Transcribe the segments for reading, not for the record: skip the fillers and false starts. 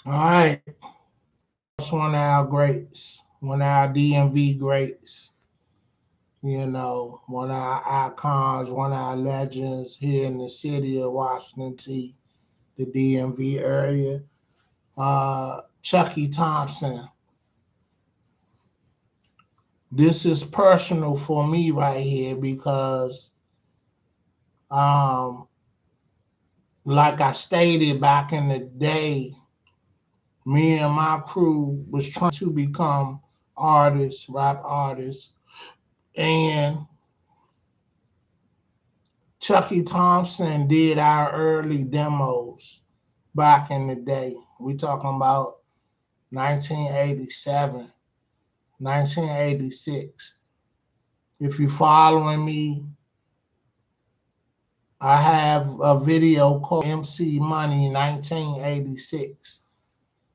All right, that's one of our greats, one of our DMV greats. One of our icons, one of our legends here in the city of Washington, D.C., the DMV area. Chucky Thompson. This is personal for me right here because, um, like I stated back in the day, me and my crew was trying to become artists, rap artists, and Chucky Thompson did our early demos back in the day. We talking about 1987, 1986. If you following me, I have a video called MC Money 1986.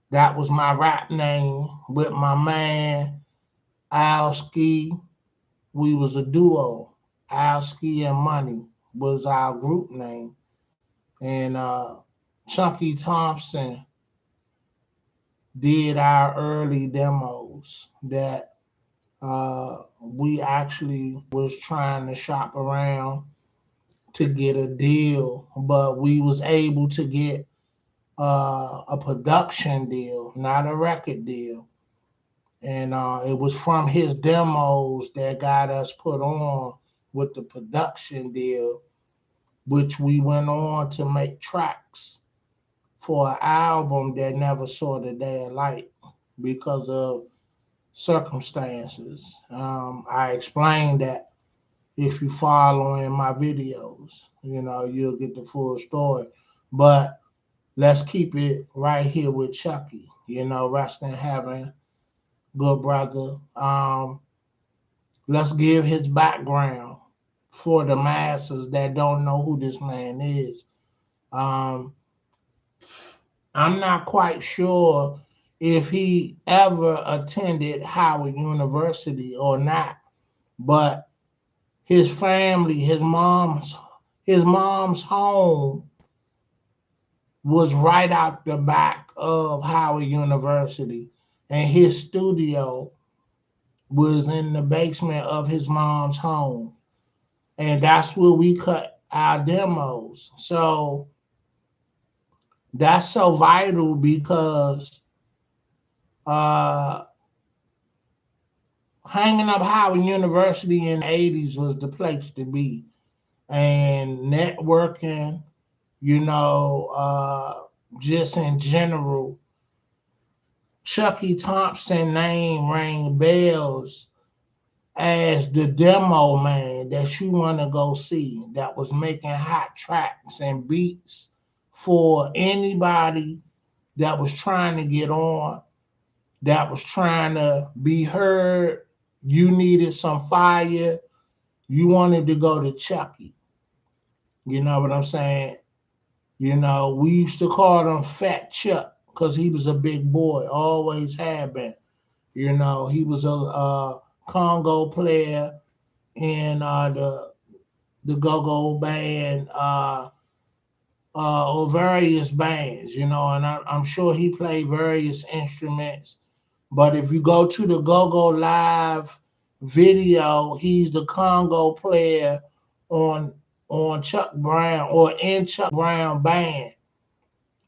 That was my rap name with my man Alski. We was a duo. Alski and Money was our group name. And Chunky Thompson did our early demos that we actually was trying to shop around to get a deal, but we was able to get a production deal, not a record deal. And it was from his demos that got us put on with the production deal, which we went on to make tracks for an album that never saw the day of light because of circumstances. I explained that if you follow in my videos, you'll get the full story. But let's keep it right here with Chucky. Rest in heaven, good brother. Let's give his background for the masses that don't know who this man is. Um, I'm not quite sure if he ever attended Howard University or not, but his family, his mom's home was right out the back of Howard University, and his studio was in the basement of his mom's home, and that's where we cut our demos. So that's so vital because uh, hanging up Howard University in the 80s was the place to be. And networking, you know, uh, just in general, Chucky Thompson name rang bells as the demo man that you want to go see that was making hot tracks and beats for anybody that was trying to get on, that was trying to be heard. You needed some fire. You wanted to go to Chucky. You know what I'm saying? We used to call him Fat Chuck because he was a big boy, always had been. He was a Congo player in the go-go band or various bands, and I'm sure he played various instruments. But if you go to the go-go live video, he's the Congo player on Chuck Brown or in Chuck Brown band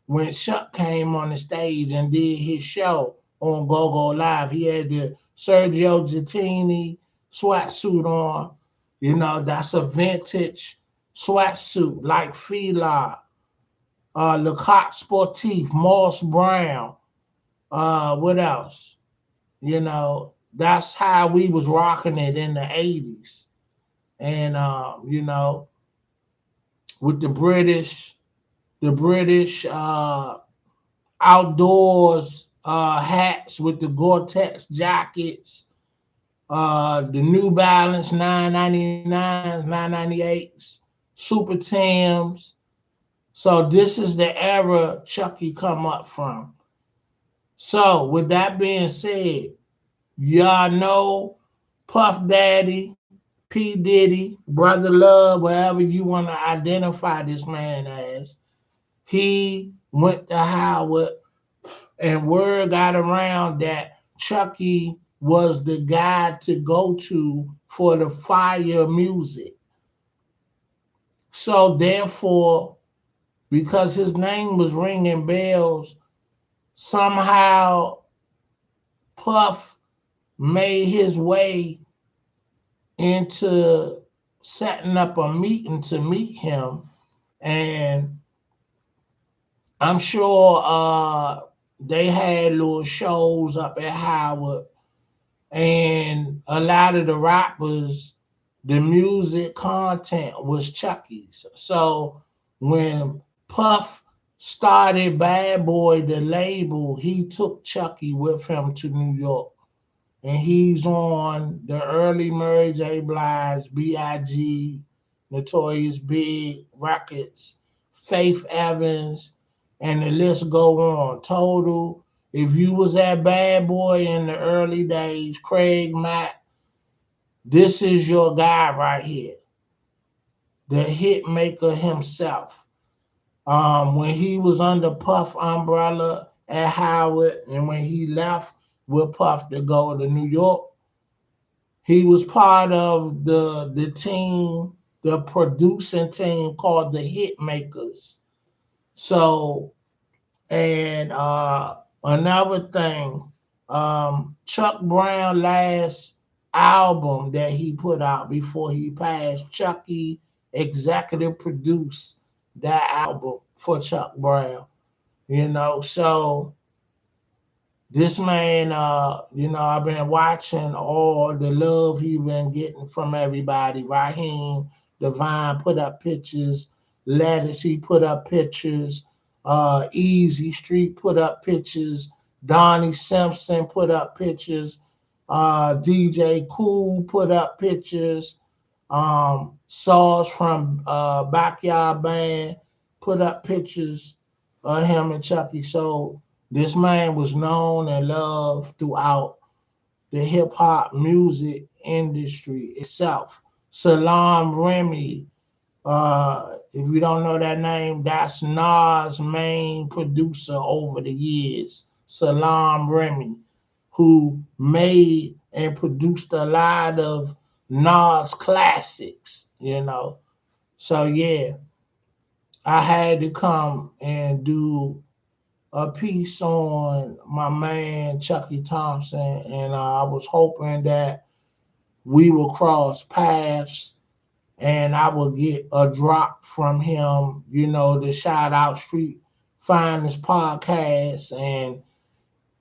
when Chuck came on the stage and did his show on Go Go Live. He had the Sergio Gittini SWAT suit on. That's a vintage SWAT suit like Fila, Lecoq Sportif, Moss Brown. What else? That's how we was rocking it in the 80s. And, with the British outdoors hats with the Gore-Tex jackets, the New Balance 999s, 998s, Super Tims. So this is the era Chucky come up from. So with that being said, y'all know Puff Daddy, P. Diddy, Brother Love, wherever you want to identify this man as, he went to Howard And word got around that Chucky was the guy to go to for the fire music. So therefore, because his name was ringing bells, somehow Puff made his way into setting up a meeting to meet him. And I'm sure they had little shows up at Howard, and a lot of the rappers, the music content was Chucky's. So when Puff started Bad Boy, the label, he took Chucky with him to New York. And he's on the early Mary J. Blige, B.I.G., Notorious Big records, Faith Evans, and the list go on. Total, if you was at Bad Boy in the early days, Craig Mack, this is your guy right here, the hit maker himself. When he was under Puff umbrella at Howard, and when he left with Puff to go to New York, he was part of the team, the producing team called the Hit Makers. So, and another thing, Chuck Brown last album that he put out before he passed, Chucky executive produced that album for Chuck Brown. So this man, I've been watching all the love he been getting from everybody. Raheem Devine put up pictures. Lettuce, he put up pictures. Easy Street put up pictures. Donnie Simpson put up pictures. DJ Cool put up pictures. Sauce from Backyard Band put up pictures of him and Chucky. So this man was known and loved throughout the hip hop music industry itself. Salam Remy, if you don't know that name, that's Nas' main producer over the years. Salam Remy, who made and produced a lot of Nas classics. So yeah, I had to come and do a piece on my man Chucky Thompson, and I was hoping that we will cross paths and I will get a drop from him, the Shout Out Street Finest podcast, and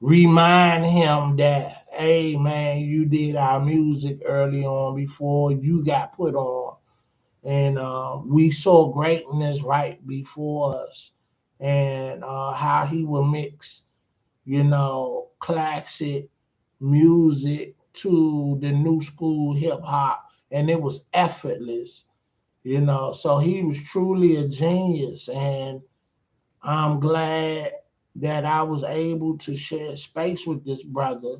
remind him that, hey man, you did our music early on before you got put on. And we saw greatness right before us, and how he would mix, classic music to the new school hip hop, and it was effortless. So he was truly a genius, and I'm glad that I was able to share space with this brother.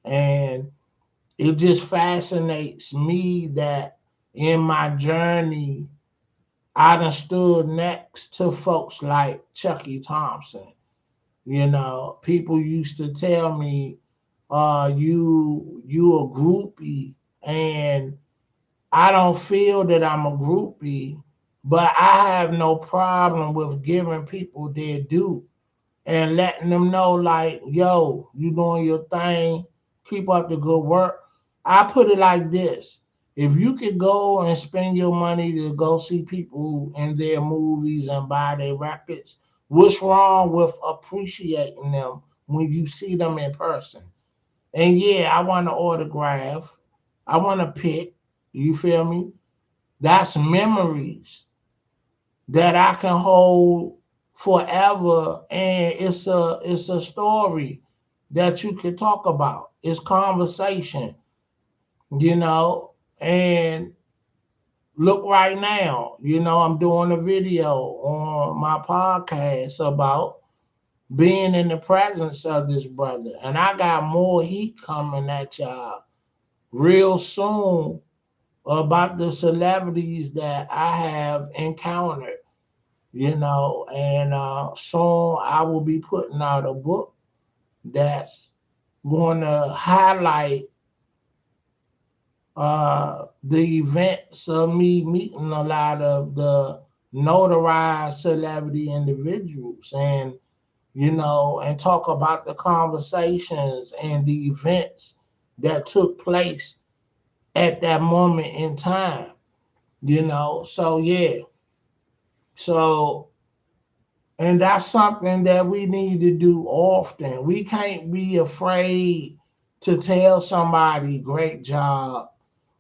And it just fascinates me that in my journey, I done stood next to folks like Chucky Thompson. People used to tell me, you a groupie, and I don't feel that I'm a groupie, but I have no problem with giving people their due and letting them know, like, yo, you doing your thing, keep up the good work. I put it like this. If you could go and spend your money to go see people in their movies and buy their records, what's wrong with appreciating them when you see them in person? And yeah, I want to autograph. I want to pick. You feel me? That's memories that I can hold forever, and it's a story that you can talk about. It's conversation, you know. And look right now, I'm doing a video on my podcast about being in the presence of this brother, and I got more heat coming at y'all real soon about the celebrities that I have encountered. And soon I will be putting out a book that's going to highlight the events of me meeting a lot of the notarized celebrity individuals, and and talk about the conversations and the events that took place at that moment in time. So yeah. So, and that's something that we need to do often. We can't be afraid to tell somebody great job,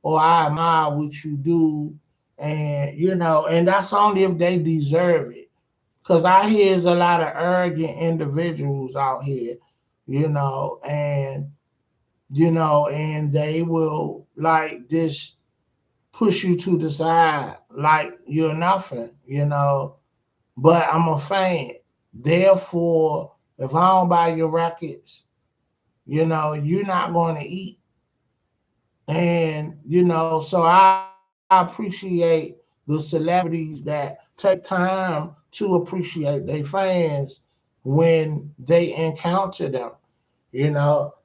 or I admire what you do. And and that's only if they deserve it. Because I hear there's a lot of arrogant individuals out here, and and they will like just push you to the side like you're nothing. But I'm a fan. Therefore, if I don't buy your records, you're not going to eat. And, so I appreciate the celebrities that take time to appreciate their fans when they encounter them. You know,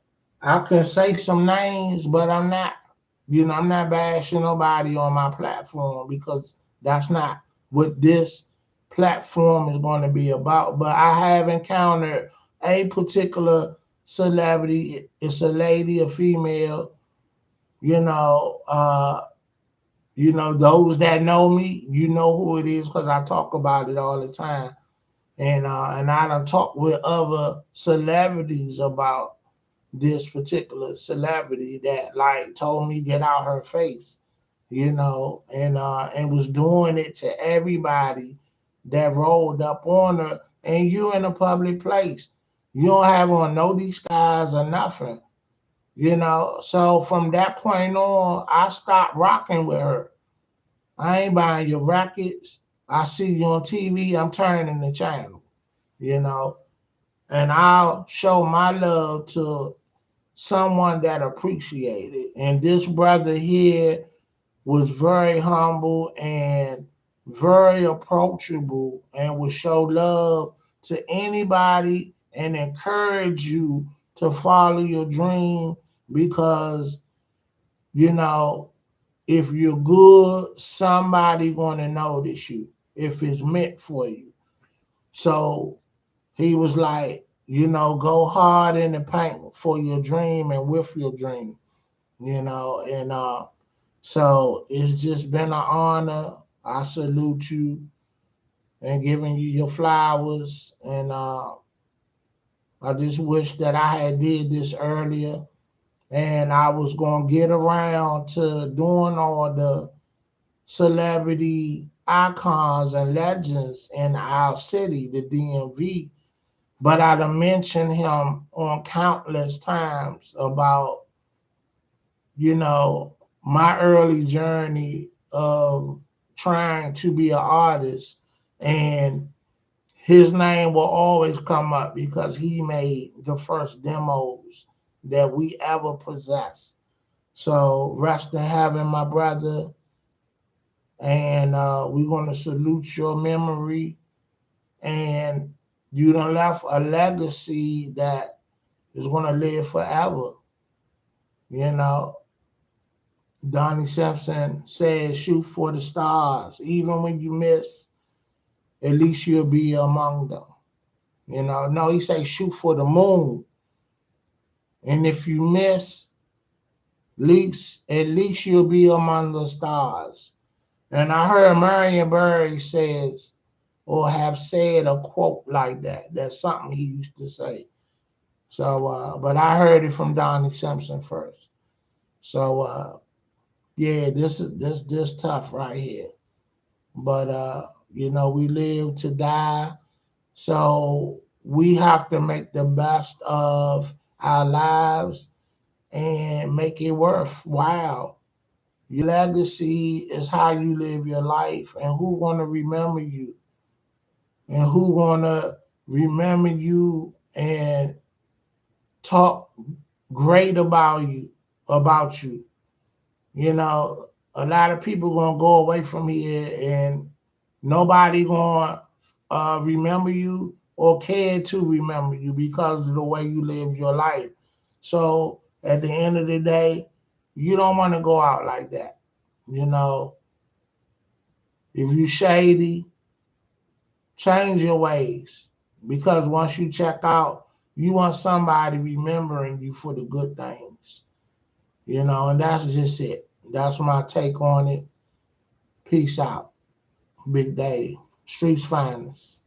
I can say some names, but I'm not bashing nobody on my platform because that's not what this platform is going to be about. But I have encountered a particular celebrity. It's a lady, a female, you know, uh, those that know me, you know who it is because I talk about it all the time. And I done talked with other celebrities about this particular celebrity that like told me get out her face, and was doing it to everybody that rolled up on her. And you in a public place, you don't have on no disguise or nothing, So from that point on, I stopped rocking with her. I ain't buying your records. I see you on TV, I'm turning the channel, you know, and I'll show my love to someone that appreciated. And this brother here was very humble and very approachable and would show love to anybody and encourage you to follow your dream because, you know, if you're good, somebody gonna notice you if it's meant for you. So he was like, go hard in the paint for your dream and with your dream, and so it's just been an honor. I salute you and giving you your flowers. And I just wish that I had did this earlier and I was gonna get around to doing all the celebrity icons and legends in our city, the DMV. But I'd have mentioned him on countless times about, my early journey of trying to be an artist. And his name will always come up because he made the first demos that we ever possessed. So rest in heaven, my brother. And we're going to salute your memory. And you done left a legacy that is going to live forever. You know, Donnie Simpson says, shoot for the stars. Even when you miss, at least you'll be among them. No, he say shoot for the moon. And if you miss, at least you'll be among the stars. And I heard Marion Barry says or have said a quote like that. That's something he used to say. So, but I heard it from Donnie Simpson first. So, yeah, this tough right here. But we live to die. So we have to make the best of our lives and make it worthwhile. Your legacy is how you live your life and who gonna remember you and who gonna remember you and talk great about you. A lot of people gonna go away from here and nobody gonna remember you, or cared to remember you because of the way you live your life. So at the end of the day, you don't want to go out like that. You know, if you shady, change your ways. Because once you check out, you want somebody remembering you for the good things. You know, and that's just it. That's my take on it. Peace out. Big Dave. Streets finest.